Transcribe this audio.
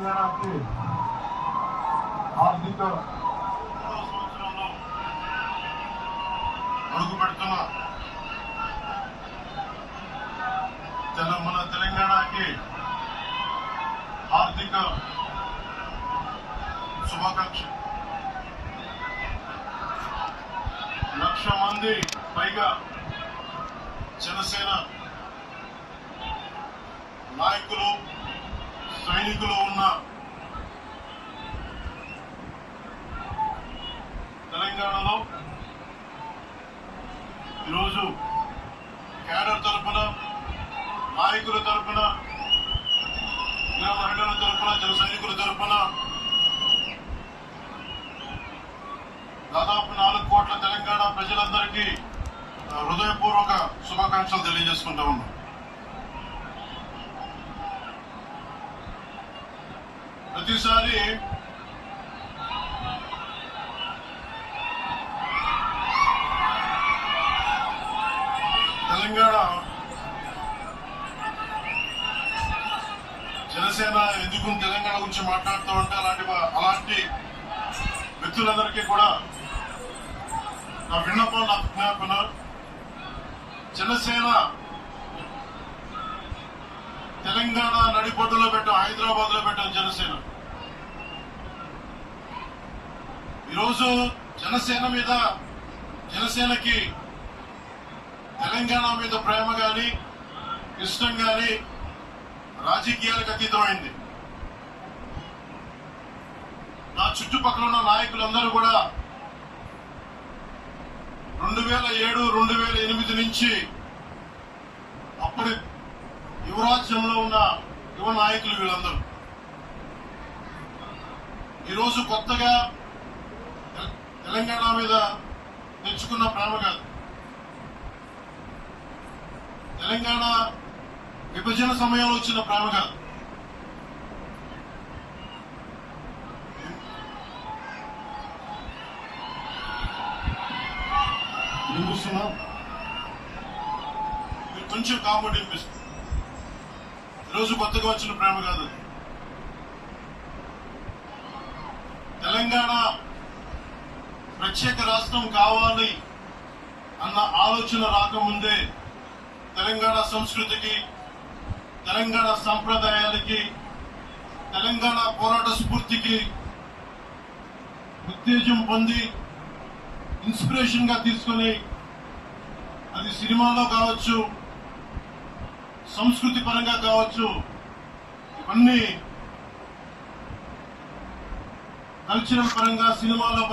తెలంగాణకి ఆర్థిక సంవత్సరంలో అడుగు పెడుతున్న మన తెలంగాణకి ఆర్థిక శుభాకాంక్ష. 1,00,000 మంది పైగా జనసేన నాయకులు సైనికులు ఉన్న తెలంగాణలో ఈరోజు క్యాడర్ తరఫున, నాయకుల తరఫున, మహిళల తరఫున, జన సైనికుల తరఫున దాదాపు 4 కోట్ల తెలంగాణ ప్రజలందరికీ హృదయపూర్వక శుభాకాంక్షలు తెలియజేసుకుంటా ఉన్నాం. ప్రతిసారి తెలంగాణ జనసేన ఎందుకు తెలంగాణ గురించి మాట్లాడుతూ ఉంటే అలాంటి వ్యక్తులందరికీ కూడా నా విన్నపం, నా విజ్ఞాపన, జనసేన తెలంగాణ నడిపొడ్డులో పెట్టాం, హైదరాబాద్ లో పెట్టాం జనసేన. ఈరోజు జనసేనకి తెలంగాణ మీద ప్రేమ గాని, ఇష్టం గాని రాజకీయాలకు అతీతమైంది. నా చుట్టుపక్కల ఉన్న నాయకులందరూ కూడా 2007, 2008 నుంచి అప్పటి యువరాజ్యంలో ఉన్న యువ నాయకులు వీళ్ళందరూ ఈరోజు కొత్తగా తెలంగాణ మీద తెచ్చుకున్న ప్రేమ కాదు. తెలంగాణ విభజన సమయంలో వచ్చిన ప్రేమ కాదు. వినిపిస్తున్నా? మీరు కొంచెం కామెడీ వినిపిస్తుంది. ఈరోజు కొత్తగా వచ్చిన ప్రేమ కాదు. తెలంగాణ ప్రత్యేక రాష్ట్రం కావాలి అన్న ఆలోచన రాకముందే తెలంగాణ సంస్కృతికి, తెలంగాణ సంప్రదాయాలకి, తెలంగాణ పోరాట స్ఫూర్తికి ఉత్తేజం పొంది ఇన్స్పిరేషన్ గా తీసుకుని, అది సినిమాలో కావచ్చు, సంస్కృతి పరంగా కావచ్చు, ఇవన్నీ కల్చరల్ పరంగా సినిమాలో